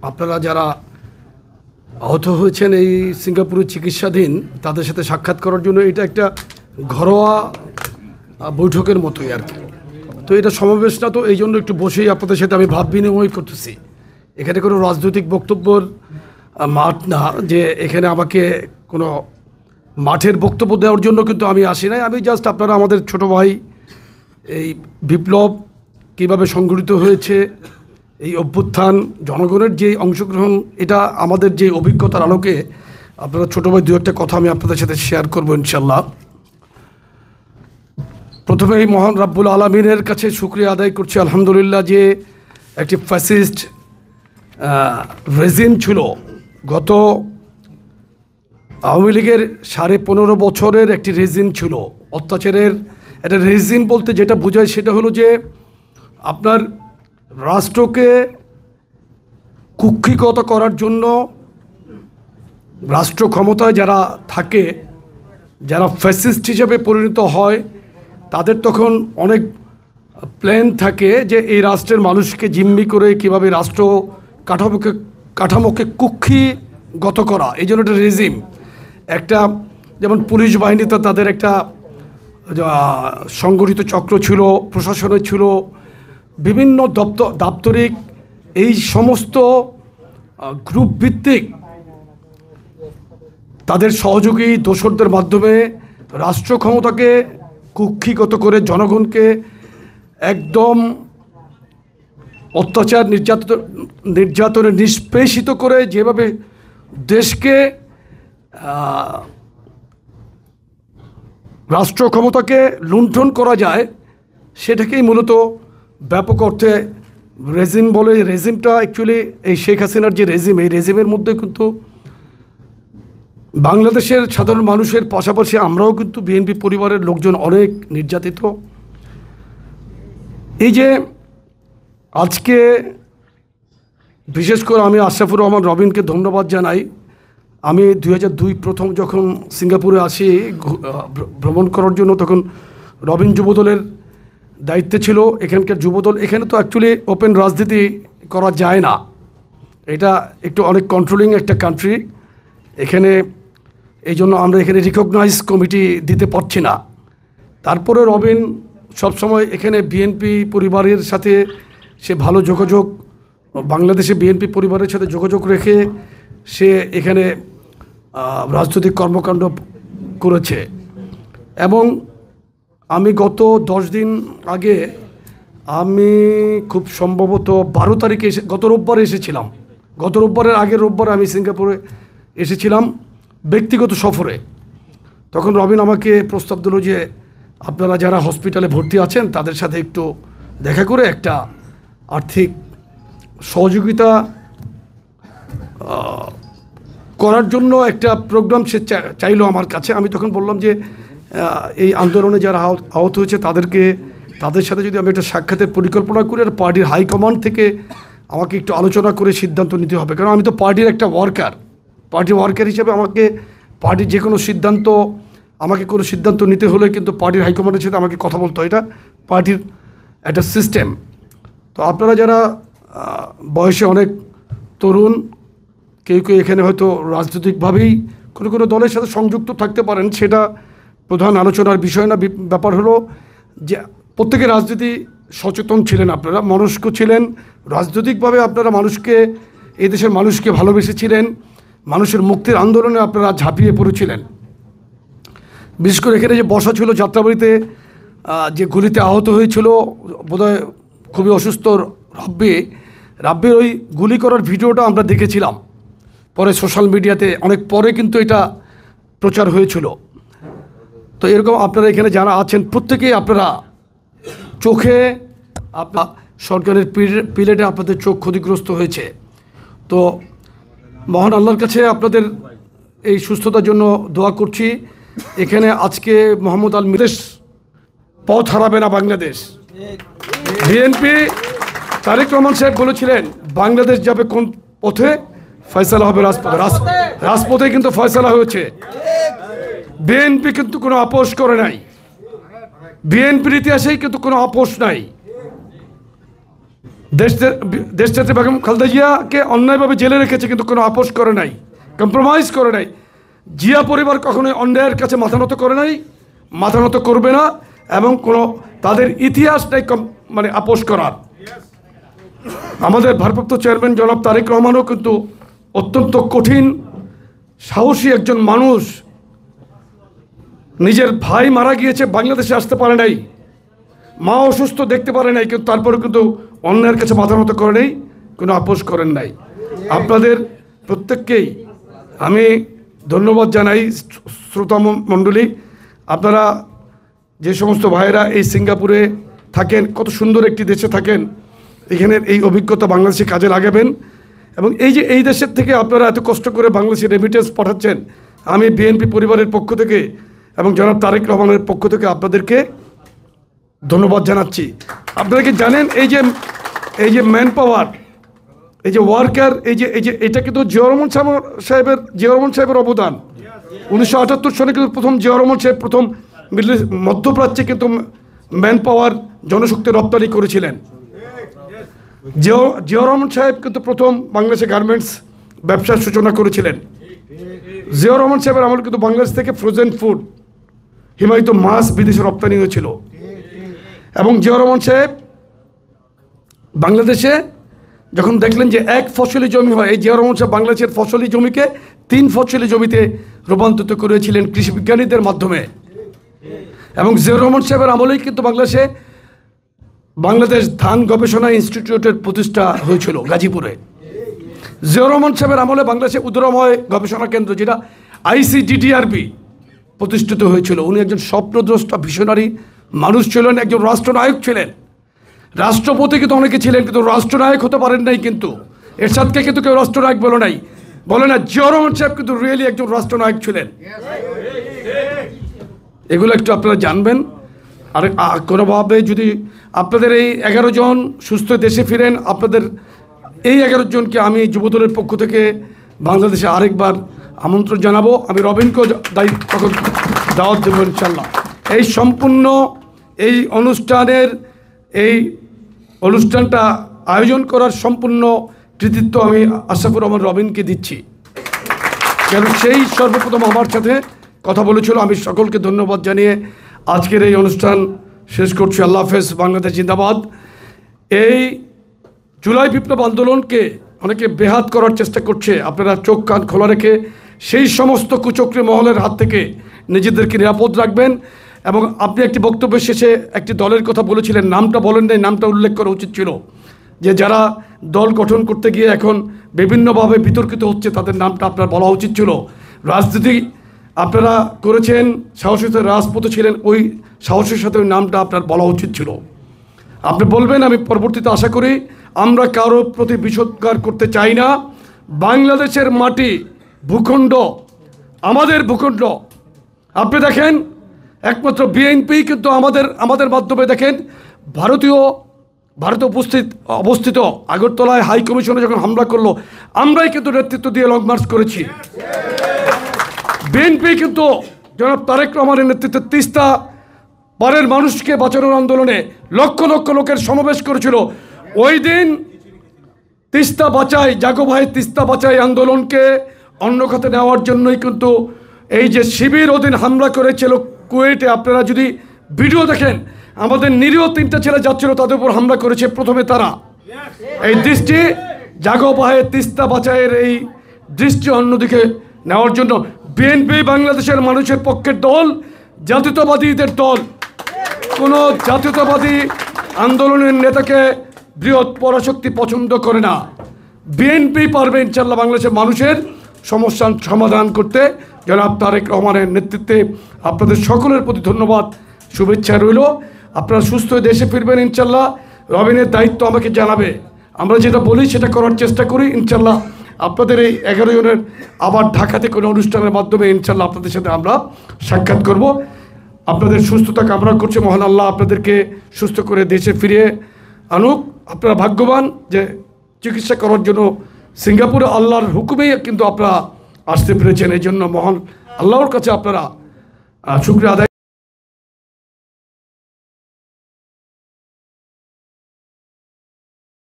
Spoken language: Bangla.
আপনারা যারা আহত হয়েছেন এই সিঙ্গাপুরে চিকিৎসাধীন তাদের সাথে সাক্ষাৎ করার জন্য এটা একটা ঘরোয়া বৈঠকের মতোই আর কি। তো এটা সমাবেশটা তো এই জন্য একটু বসেই আপনাদের সাথে আমি ভাব বিনিময় করতেছি। এখানে কোনো রাজনৈতিক বক্তব্যর মাঠ না যে এখানে আমাকে কোনো মাঠের বক্তব্য দেওয়ার জন্য কিন্তু আমি আসি নাই। আমি জাস্ট আপনারা আমাদের ছোট ভাই এই বিপ্লব কীভাবে সংগঠিত হয়েছে, এই অভ্যুত্থান, জনগণের যে অংশগ্রহণ, এটা আমাদের যে অভিজ্ঞতার আলোকে আপনারা ছোটো ভাই দু একটা কথা আমি আপনাদের সাথে শেয়ার করবো ইনশাল্লাহ। প্রথমে এই মহান রাব্বুল আলামিনের কাছে শুকরিয়া আদায় করছি আলহামদুলিল্লাহ যে একটি ফ্যাসিস্ট রেজিম ছিল গত আওয়ামী লীগের 15.5 বছরের একটি রেজিম ছিল, অত্যাচারের একটা রেজিম বলতে যেটা বোঝায় সেটা হলো যে আপনার রাষ্ট্রকে কুক্ষিগত করার জন্য রাষ্ট্র ক্ষমতায় যারা থাকে, যারা ফ্যাসিস্ট হিসেবে পরিণত হয়, তাদের তখন অনেক প্ল্যান থাকে যে এই রাষ্ট্রের মানুষকে জিম্মি করে কীভাবে রাষ্ট্র কাঠামোকে কুক্ষিগত করা। এই জন্য একটা রেজিম, একটা যেমন পুলিশ বাহিনীতে তাদের একটা সংগঠিত চক্র ছিল, প্রশাসনের ছিল, বিভিন্ন দাপ্তরিক এই সমস্ত গ্রুপ ভিত্তিক তাদের সহযোগী দোসরদের মাধ্যমে রাষ্ট্র ক্ষমতাকে কুক্ষিগত করে জনগণকে একদম অত্যাচার নির্যাতনে নিষ্পেষিত করে যেভাবে দেশকে রাষ্ট্র ক্ষমতাকে লুণ্ঠন করা যায় সেটাকেই মূলত ব্যাপক অর্থে রেজিম বলে। রেজিমটা অ্যাকচুয়ালি এই শেখ হাসিনার যে রেজিম, এই রেজিমের মধ্যে কিন্তু বাংলাদেশের সাধারণ মানুষের পাশাপাশি আমরাও কিন্তু বিএনপি পরিবারের লোকজন অনেক নির্যাতিত। এই যে আজকে বিশেষ করে আমি আশরাফুর রহমান রবিনকে ধন্যবাদ জানাই। আমি 2002 প্রথম যখন সিঙ্গাপুরে আসি ভ্রমণ করার জন্য, তখন রবিন যুবদলের দায়িত্বে ছিল। এখানকার যুবদল, এখানে তো অ্যাকচুয়ালি ওপেন রাজনীতি করা যায় না, এটা একটু অনেক কন্ট্রোলিং একটা কান্ট্রি। এখানে এই জন্য আমরা এখানে রিকগনাইজ কমিটি দিতে পারছি না। তারপরে রবিন সবসময় এখানে বিএনপি পরিবারের সাথে সে ভালো যোগাযোগ, বাংলাদেশে বিএনপি পরিবারের সাথে যোগাযোগ রেখে সে এখানে রাজনৈতিক কর্মকাণ্ড করেছে। এবং আমি গত 10 দিন আগে, আমি খুব সম্ভবত 12 তারিখে গত রোববার এসেছিলাম। গত রোববারের আগের রোববার আমি সিঙ্গাপুরে এসেছিলাম ব্যক্তিগত সফরে। তখন রবিন আমাকে প্রস্তাব দিল যে আপনারা যারা হসপিটালে ভর্তি আছেন তাদের সাথে একটু দেখা করে একটা আর্থিক সহযোগিতা করার জন্য একটা প্রোগ্রাম সে চাইলো আমার কাছে। আমি তখন বললাম যে এই আন্দোলনে যারা আহত হয়েছে তাদের সাথে যদি আমি একটা সাক্ষাতের পরিকল্পনা করি, আর পার্টির হাইকমান্ড থেকে আমাকে একটু আলোচনা করে সিদ্ধান্ত নিতে হবে, কারণ আমি তো পার্টির একটা ওয়ার্কার হিসেবে আমাকে পার্টির যে কোনো সিদ্ধান্ত, আমাকে কোনো সিদ্ধান্ত নিতে হলে কিন্তু পার্টির হাইকমান্ডের সাথে আমাকে কথা বলতে হয়। এটা পার্টির একটা সিস্টেম। তো আপনারা যারা বয়সে অনেক তরুণ, কেউ এখানে হয়তো রাজনৈতিকভাবেই কোনো দলের সাথে সংযুক্ত থাকতে পারেন, সেটা প্রধান আলোচনার বিষয় না। ব্যাপার হলো যে প্রত্যেকে রাজনীতি সচেতন ছিলেন, আপনারা মনস্ক ছিলেন, রাজনৈতিকভাবে আপনারা এই দেশের মানুষকে ভালোবেসেছিলেন, মানুষের মুক্তির আন্দোলনে আপনারা ঝাঁপিয়ে পড়েছিলেন। বিশেষ করে এখানে যে বসা ছিল যাত্রাবাড়িতে, যে গুলিতে আহত হয়েছিল বোধহয় খুবই অসুস্থ রাব্বির ওই গুলি করার ভিডিওটা আমরা দেখেছিলাম পরে সোশ্যাল মিডিয়াতে, অনেক পরে কিন্তু এটা প্রচার হয়েছিল। তো এরকম আপনারা এখানে যারা আছেন প্রত্যেকেই আপনারা চোখে, আপনার সরকারের পিলেটে আপনাদের চোখ ক্ষতিগ্রস্ত হয়েছে। তো মহান আল্লাহর কাছে আপনাদের এই সুস্থতার জন্য দোয়া করছি। এখানে আজকে মোহাম্মদ আল মিরেশ পথ হারাবে না বাংলাদেশ। বিএনপি তারেক রহমান সাহেব বলেছিলেন বাংলাদেশ যাবে কোন পথে, ফয়সালা হবে রাজপথে। রাজপথে কিন্তু ফয়সালা হয়েছে। বিএনপি কিন্তু কোনো আপোষ করে নাই, বিএনপির ইতিহাসেই কিন্তু কোনো আপোষ নাই। দেশনেত্রী বেগম খালেদা জিয়াকে অন্যায়ভাবে জেলে রেখেছে, কিন্তু কোনো আপোষ করে নাই, কম্প্রোমাইজ করে নাই। জিয়া পরিবার কখনোই অন্যায়ের কাছে মাথা নত করে নাই, মাথা নত করবে না, এবং কোনো তাদের ইতিহাস নেই মানে আপোষ করার। আমাদের ভারপ্রাপ্ত চেয়ারম্যান জনাব তারেক রহমানও কিন্তু অত্যন্ত কঠিন সাহসী একজন মানুষ। নিজের ভাই মারা গিয়েছে, বাংলাদেশে আসতে পারে নাই, মা অসুস্থ, দেখতে পারে নাই, কিন্তু তারপরে কিন্তু অন্যের কাছে মাথা নত করে নেই, কোনো আপোষ করেন নাই। আপনাদের প্রত্যেককেই আমি ধন্যবাদ জানাই। শ্রোতা মণ্ডলী, আপনারা যে সমস্ত ভাইয়েরা এই সিঙ্গাপুরে থাকেন, কত সুন্দর একটি দেশে থাকেন, এখানের এই অভিজ্ঞতা বাংলাদেশে কাজে লাগাবেন। এবং এই যে এই দেশের থেকে আপনারা এত কষ্ট করে বাংলাদেশে রেমিটেন্স পাঠাচ্ছেন, আমি বিএনপি পরিবারের পক্ষ থেকে এবং জনাব তারেক রহমানের পক্ষ থেকে আপনাদেরকে ধন্যবাদ জানাচ্ছি। আপনারা কি জানেন এই যে ম্যান পাওয়ার, এই যে ওয়ার্কার, এটা কিন্তু জিয়াউর রহমান সাহেবের অবদান। 1978 সালে কিন্তু প্রথম জিয়াউর রহমান সাহেব প্রথম মধ্যপ্রাচ্যে কিন্তু ম্যান পাওয়ার জনশক্তি রপ্তানি করেছিলেন। জিয়াউর রহমান সাহেব কিন্তু প্রথম বাংলাদেশে গার্মেন্টস ব্যবসার সূচনা করেছিলেন। জিয়াউর রহমান সাহেবের আমল কিন্তু বাংলাদেশ থেকে ফ্রোজেন ফুড, হিমায়িত মাছ বিদেশে রপ্তানি হয়েছিল। এবং জিয়াউর রহমান সাহেব বাংলাদেশে যখন দেখলেন যে এক ফসলি জমি হয়, এই জিয়াউর রহমান সাহেব বাংলাদেশের ফসলি জমিকে 3 ফসলি জমিতে রূপান্তরিত করেছিলেন কৃষি বিজ্ঞানীদের মাধ্যমে। এবং জিয়াউর রহমান সাহেবের আমলেই কিন্তু বাংলাদেশে বাংলাদেশ ধান গবেষণা ইনস্টিটিউটের প্রতিষ্ঠা হয়েছিল গাজীপুরে। জিয়াউর রহমান সাহেবের আমলে বাংলাদেশে উদরময় গবেষণা কেন্দ্র, যেটা ICDDRB প্রতিষ্ঠিত হয়েছিল। উনি একজন স্বপ্নদ্রষ্টা ভিশনারি মানুষ ছিলেন, একজন রাষ্ট্রনায়ক ছিলেন। রাষ্ট্রপতি কিন্তু অনেকে ছিলেন, কিন্তু রাষ্ট্রনায়ক হতে পারেন নাই। কিন্তু এরশাদকে কিন্তু কেউ রাষ্ট্রনায়ক বলে না। জিয়াউর রহমান সাহেব কিন্তু রিয়েলি একজন রাষ্ট্রনায়ক ছিলেন। এগুলো একটু আপনারা জানবেন। আর কোনোভাবে যদি আপনাদের এই 11 জন সুস্থ দেশে ফিরেন, আপনাদের এই 11 জনকে আমি যুবদলের পক্ষ থেকে বাংলাদেশে আরেকবার আমন্ত্রণ জানাবো। আমি রবিনকেও তখন দাওয়াত দেবো ইনশাল্লাহ। এই সম্পূর্ণ এই অনুষ্ঠানটা আয়োজন করার সম্পূর্ণ কৃতিত্ব আমি আশরাফুর রহমান রবিনকে দিচ্ছি, কারণ সেই সর্বপ্রথম আমার সাথে কথা বলেছিল। আমি সকলকে ধন্যবাদ জানিয়ে আজকের এই অনুষ্ঠান শেষ করছি। আল্লাহ হাফেজ। বাংলাদেশ জিন্দাবাদ। এই জুলাই বিপ্লব আন্দোলনকে অনেকে বেহাত করার চেষ্টা করছে। আপনারা চোখ কান খোলা রেখে সেই সমস্ত কুচক্রী মহলের হাত থেকে নিজেদেরকে নিরাপদ রাখবেন। এবং আপনি একটি বক্তব্যের শেষে একটি দলের কথা বলেছিলেন, নামটা বলেন নাই, নামটা উল্লেখ করা উচিত ছিল। যে যারা দল গঠন করতে গিয়ে এখন বিভিন্নভাবে বিতর্কিত হচ্ছে, তাদের নামটা আপনার বলা উচিত ছিল। রাজনীতি আপনারা করেছেন, সাহসের সাথে রাজপথে ছিলেন, ওই সাহসের সাথে ওই নামটা আপনার বলা উচিত ছিল। আপনি বলবেন, আমি পরবর্তীতে আশা করি। আমরা কারোর প্রতি বিষোদ্গার করতে চাই না। বাংলাদেশের মাটি, ভূখণ্ড আমাদের ভূখণ্ড। আপনি দেখেন, একমাত্র বিএনপি কিন্তু আমাদের মাধ্যমে দেখেন ভারতে অবস্থিত আগরতলায় হাই কমিশনে যখন হামলা করলো, আমরাই কিন্তু নেতৃত্ব দিয়ে লং মার্চ করেছি। বিএনপি কিন্তু জনাব তারেক রহমানের নেতৃত্বে তিস্তা পারের মানুষকে বাঁচানোর আন্দোলনে লক্ষ লক্ষ লোকের সমাবেশ করেছিল। ওই দিন তিস্তা বাঁচাই, জাগো ভাই তিস্তা বাঁচাই আন্দোলনকে অন্য খাতে নেওয়ার জন্যই কিন্তু এই যে শিবির ওদিন হামলা করেছিল কুয়েটে। আপনারা যদি ভিডিও দেখেন, আমাদের নিরীহ 3টা ছেলে যাচ্ছিল, তাদের উপর হামলা করেছে প্রথমে তারা। এই দৃষ্টি জাগো ভাই তিস্তা বাঁচাইয়ের এই দৃষ্টি অন্যদিকে নেওয়ার জন্য বিএনপি বাংলাদেশের মানুষের পক্ষের দল, জাতীয়তাবাদীদের দল। কোনো জাতীয়তাবাদী আন্দোলনের নেতাকে বৃহৎ পরাশক্তি পছন্দ করে না। বিএনপি পারবে ইনশাল্লাহ বাংলাদেশের মানুষের সমস্যার সমাধান করতে। জনাব তারেক রহমানের নেতৃত্বে আপনাদের সকলের প্রতি ধন্যবাদ, শুভেচ্ছা রইল। আপনারা সুস্থ হয়ে দেশে ফিরবেন ইনশাল্লাহ। রবিনের দায়িত্ব আমাকে জানাবে, আমরা যেটা বলি সেটা করার চেষ্টা করি ইনশাল্লাহ। আপনাদের এই 11 জনের আবার ঢাকাতে কোনো অনুষ্ঠানের মাধ্যমে ইনশাল্লাহ আপনাদের সাথে আমরা সাক্ষাৎ করব। আপনাদের সুস্থতা কামনা করছে মহান আল্লাহ আপনাদেরকে সুস্থ করে দেশে ফিরিয়ে আনুক। আপনারা ভাগ্যবান যে চিকিৎসা করার জন্য সিঙ্গাপুরে আল্লাহর হুকুমেই কিন্তু আপনারা আসতে পেরেছেন। এই জন্য মহান আল্লাহর কাছে আপনারা শুকরিয়া আদায়